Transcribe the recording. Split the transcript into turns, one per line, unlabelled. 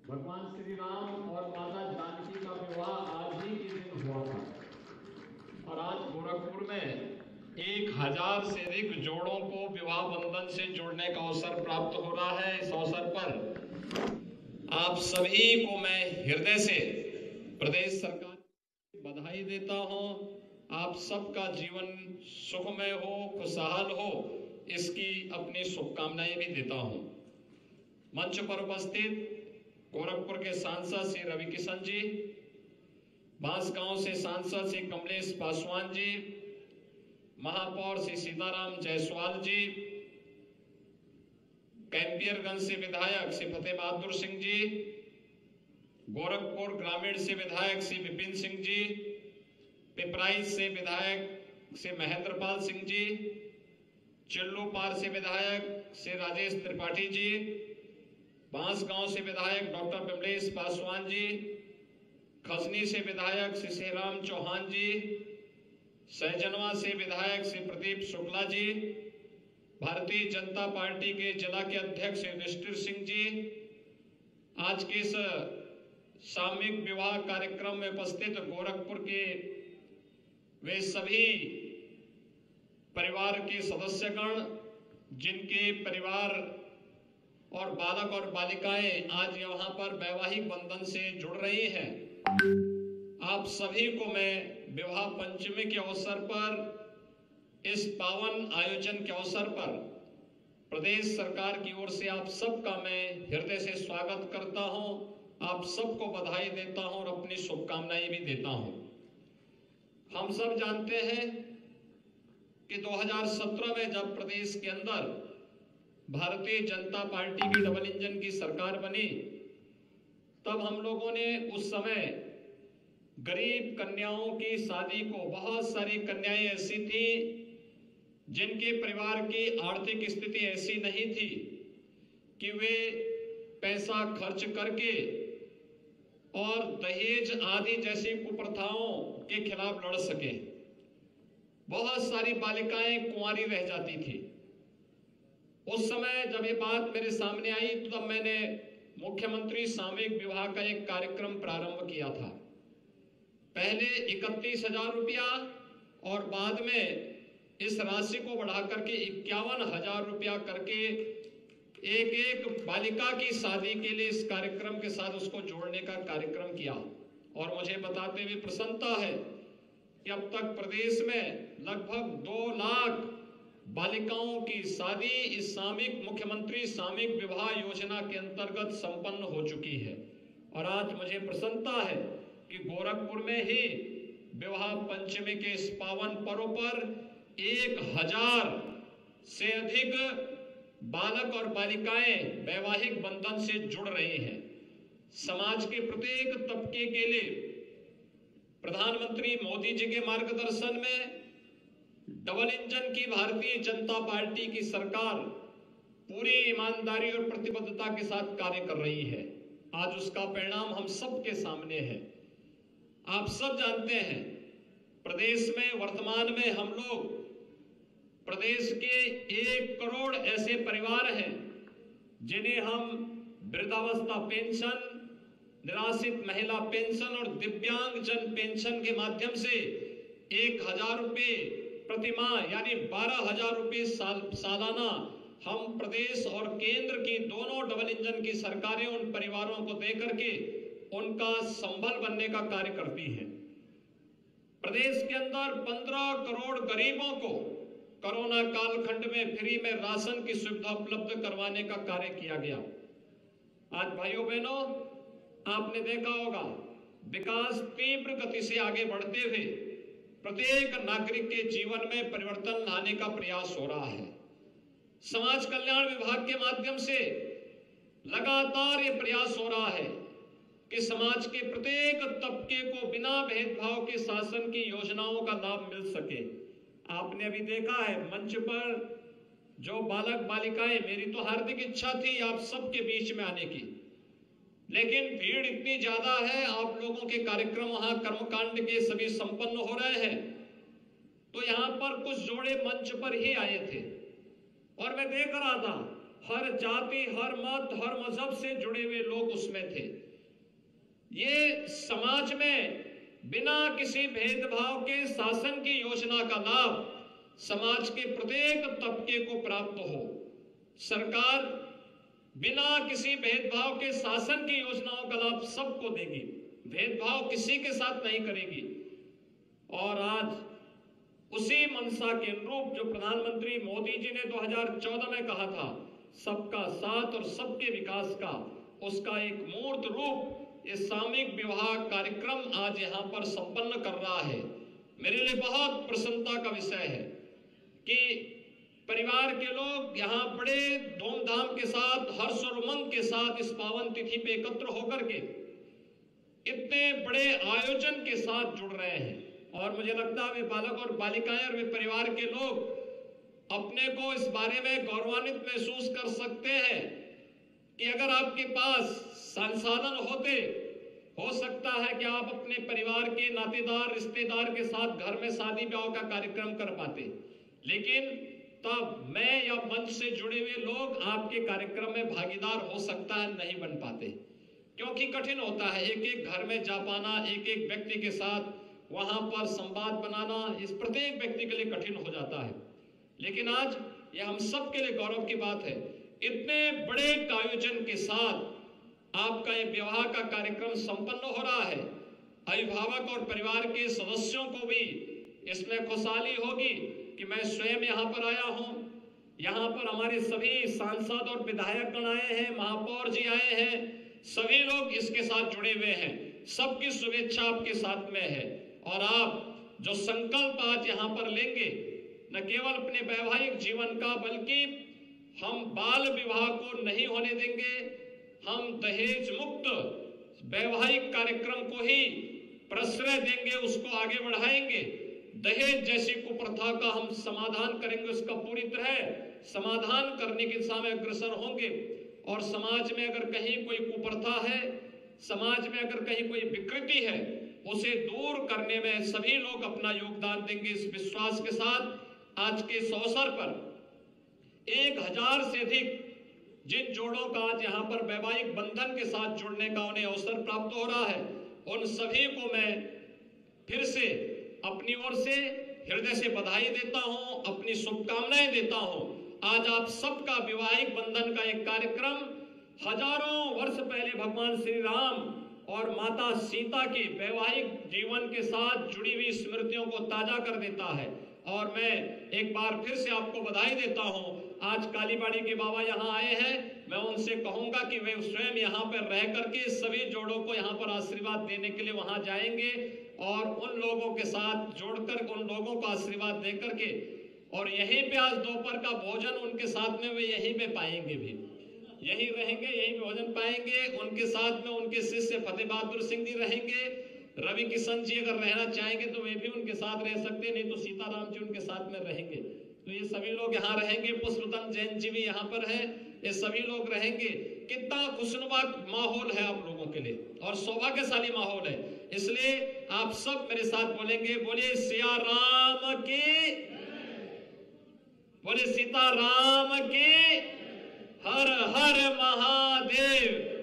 भगवान श्री राम और माता जानकी का विवाह आज ही के दिन हुआ था और आज गोरखपुर में 1000 से अधिक जोड़ों को विवाह बंधन से जोड़ने का अवसर प्राप्त हो रहा है। इस अवसर पर आप सभी को मैं हृदय से प्रदेश सरकार की बधाई देता हूं। आप सबका जीवन सुखमय हो, खुशहाल हो, इसकी अपनी शुभकामनाएं भी देता हूं। मंच पर उपस्थित गोरखपुर के सांसद श्री रवि किशन जी, बांसगांव से सांसद श्री कमलेश पासवान जी, महापौर श्री सीताराम जायसवाल जी, कैंपियरगंज से विधायक श्री फतेह बहादुर सिंह जी, गोरखपुर ग्रामीण से विधायक श्री विपिन सिंह जी, पिपराइच से विधायक श्री महेंद्रपाल सिंह जी, चिल्लूपार से विधायक श्री राजेश त्रिपाठी जी, बांसगांव से विधायक डॉक्टर विमलेश पासवान जी, खसनी से विधायक श्री श्रीराम चौहान जी, सहजनवा से विधायक श्री प्रदीप शुक्ला जी, भारतीय जनता पार्टी के जिला के अध्यक्ष श्री युधिष्ठिर सिंह जी, आज के इस सामूहिक विवाह कार्यक्रम में उपस्थित गोरखपुर के वे सभी परिवार के सदस्यगण जिनके परिवार और बालक और बालिकाएं आज यहाँ पर वैवाहिक बंधन से जुड़ रही हैं, आप सभी को मैं विवाह पंचमी के अवसर पर, इस पावन आयोजन के अवसर पर प्रदेश सरकार की ओर से आप सबका मैं हृदय से स्वागत करता हूं। आप सबको बधाई देता हूं और अपनी शुभकामनाएं भी देता हूं। हम सब जानते हैं कि 2017 में जब प्रदेश के अंदर भारतीय जनता पार्टी की डबल इंजन की सरकार बनी, तब हम लोगों ने उस समय गरीब कन्याओं की शादी को, बहुत सारी कन्याएं ऐसी थी जिनके परिवार की आर्थिक स्थिति ऐसी नहीं थी कि वे पैसा खर्च करके और दहेज आदि जैसी कुप्रथाओं के खिलाफ लड़ सके। बहुत सारी बालिकाएं कुंवारी रह जाती थी। उस समय जब ये बात मेरे सामने आई तो तब मैंने मुख्यमंत्री सामूहिक विवाह का एक कार्यक्रम प्रारंभ किया था। पहले 31,000 रुपया और बाद में इस राशि को बढ़ा करके 51,000 रुपया करके एक एक बालिका की शादी के लिए इस कार्यक्रम के साथ उसको जोड़ने का कार्यक्रम किया। और मुझे बताते हुए प्रसन्नता है कि अब तक प्रदेश में लगभग 2 लाख बालिकाओं की शादी इस सामूहिक मुख्यमंत्री सामूहिक विवाह योजना के अंतर्गत संपन्न हो चुकी है। और आज मुझे प्रसन्नता है कि गोरखपुर में ही विवाह पंचमी के इस पावन पर्व पर 1000 से अधिक बालक और बालिकाएं वैवाहिक बंधन से जुड़ रही हैं। समाज के प्रत्येक तबके के लिए प्रधानमंत्री मोदी जी के मार्गदर्शन में डबल इंजन की भारतीय जनता पार्टी की सरकार पूरी ईमानदारी और प्रतिबद्धता के साथ कार्य कर रही है। आज उसका परिणाम हम सबके सामने है। आप सब जानते हैं प्रदेश में वर्तमान में हम लोग प्रदेश के 1 करोड़ ऐसे परिवार हैं जिन्हें हम वृद्धावस्था पेंशन, निराश्रित महिला पेंशन और दिव्यांग जन पेंशन के माध्यम से 1000 रुपये प्रतिमाह यानी 12,000 रुपये सालाना हम प्रदेश और केंद्र की दोनों डबल इंजन की सरकारें उन परिवारों को देकर के उनका संबल बनने का कार्य करती हैं। प्रदेश के अंदर 15 करोड़ गरीबों को कोरोना कालखंड में फ्री में राशन की सुविधा उपलब्ध करवाने का कार्य किया गया। आज भाइयों बहनों, आपने देखा होगा विकास तीव्र गति से आगे बढ़ते हुए प्रत्येक नागरिक के जीवन में परिवर्तन लाने का प्रयास हो रहा है। समाज कल्याण विभाग के माध्यम से लगातार ये प्रयास हो रहा है कि समाज के प्रत्येक तबके को बिना भेदभाव के शासन की योजनाओं का लाभ मिल सके। आपने अभी देखा है मंच पर जो बालक बालिकाएं, मेरी तो हार्दिक इच्छा थी आप सबके बीच में आने की, लेकिन भीड़ इतनी ज्यादा है, आप लोगों के कार्यक्रम वहां कर्मकांड के सभी संपन्न हो रहे हैं, तो यहां पर कुछ जोड़े मंच पर ही आए थे और मैं देख रहा था हर जाति, हर मत, हर मजहब से जुड़े हुए लोग उसमें थे। ये समाज में बिना किसी भेदभाव के शासन की योजना का लाभ समाज के प्रत्येक तबके को प्राप्त हो। सरकार बिना किसी भेदभाव के शासन की योजनाओं का लाभ सबको देगी, भेदभाव किसी के साथ नहीं करेगी। और आज उसी मंशा के अनुरूप जो प्रधानमंत्री मोदी जी ने 2014 में कहा था, सबका साथ और सबके विकास का, उसका एक मूर्त रूप ये सामूहिक विवाह कार्यक्रम आज यहाँ पर संपन्न कर रहा है। मेरे लिए बहुत प्रसन्नता का विषय है कि परिवार के लोग यहाँ बड़े धूमधाम के साथ, हर्ष और उमंग के साथ इस पावन तिथि पे एकत्र होकर के इतने बड़े आयोजन के साथ जुड़ रहे हैं। और मुझे लगता है वे बालक और बालिकाएं और वे परिवार के लोग अपने को इस बारे में गौरवान्वित महसूस कर सकते हैं कि अगर आपके पास संसाधन होते, हो सकता है कि आप अपने परिवार के नातेदार, रिश्तेदार के साथ घर में शादी ब्याह का कार्यक्रम कर पाते, लेकिन तब मैं या मंच से जुड़े हुए लोग आपके कार्यक्रम में भागीदार हो सकता है नहीं बन पाते, क्योंकि कठिन होता है एक एक घर में जा पाना, एक एक व्यक्ति के साथ वहां पर संवाद बनाना, इस प्रत्येक व्यक्ति के लिए कठिन हो जाता है। लेकिन आज ये हम सब के लिए गौरव की बात है, इतने बड़े आयोजन के साथ आपका ये विवाह का कार्यक्रम संपन्न हो रहा है। अभिभावक और परिवार के सदस्यों को भी इसमें खुशहाली होगी कि मैं स्वयं यहाँ पर आया हूँ, यहाँ पर हमारे सभी सांसद और विधायक गण आए हैं, महापौर जी आए हैं, सभी लोग इसके साथ जुड़े हुए हैं, सबकी शुभेच्छा आपके साथ में है। और आप जो संकल्प आज यहाँ पर लेंगे, न केवल अपने वैवाहिक जीवन का, बल्कि हम बाल विवाह को नहीं होने देंगे, हम दहेज मुक्त वैवाहिक कार्यक्रम को ही प्रश्रय देंगे, उसको आगे बढ़ाएंगे। दहेज जैसी कुप्रथा का हम समाधान करेंगे, उसका पूरी तरह समाधान करने की दिशा में अग्रसर होंगे। और समाज में अगर कहीं कोई कुप्रथा है, समाज में अगर कहीं कोई विकृति है, उसे दूर करने में सभी लोग अपना योगदान देंगे। इस विश्वास के साथ आज के इस अवसर पर 1000 से अधिक जिन जोड़ों का आज यहाँ पर वैवाहिक बंधन के साथ जुड़ने का उन्हें अवसर प्राप्त हो रहा है, उन सभी को मैं फिर से अपनी ओर से हृदय से बधाई देता हूं, अपनी शुभकामनाएं देता हूं। आज आप सबका वैवाहिक बंधन का एक कार्यक्रम हजारों वर्ष पहले भगवान श्री राम और माता सीता की वैवाहिक जीवन के साथ जुड़ी हुई स्मृतियों को ताजा कर देता है। और मैं एक बार फिर से आपको बधाई देता हूं। आज कालीबाड़ी के बाबा यहाँ आए हैं, मैं उनसे कहूंगा कि वे स्वयं यहाँ पर रह करके सभी जोड़ों को यहाँ पर आशीर्वाद देने के लिए वहां जाएंगे और उन लोगों के साथ जोड़कर उन लोगों को आशीर्वाद दे करके, और यहीं पे आज दोपहर का भोजन उनके साथ में वे यहीं पे पाएंगे, भी यहीं रहेंगे, यहीं भोजन पाएंगे। उनके साथ में उनके शिष्य फतेह बहादुर सिंह जी रहेंगे, रवि किशन जी अगर रहना चाहेंगे तो वे भी उनके साथ रह सकते, नहीं तो सीताराम जी उनके साथ में रहेंगे। तो ये सभी लोग यहाँ रहेंगे, पुष्पतन जैन जी भी यहाँ पर है, ये सभी लोग रहेंगे। कितना खुशनुमा माहौल है आप लोगों के लिए और सौभाग्यशाली माहौल है। इसलिए आप सब मेरे साथ बोलेंगे, बोले सिया राम की, बोले सीता राम की, हर हर महादेव।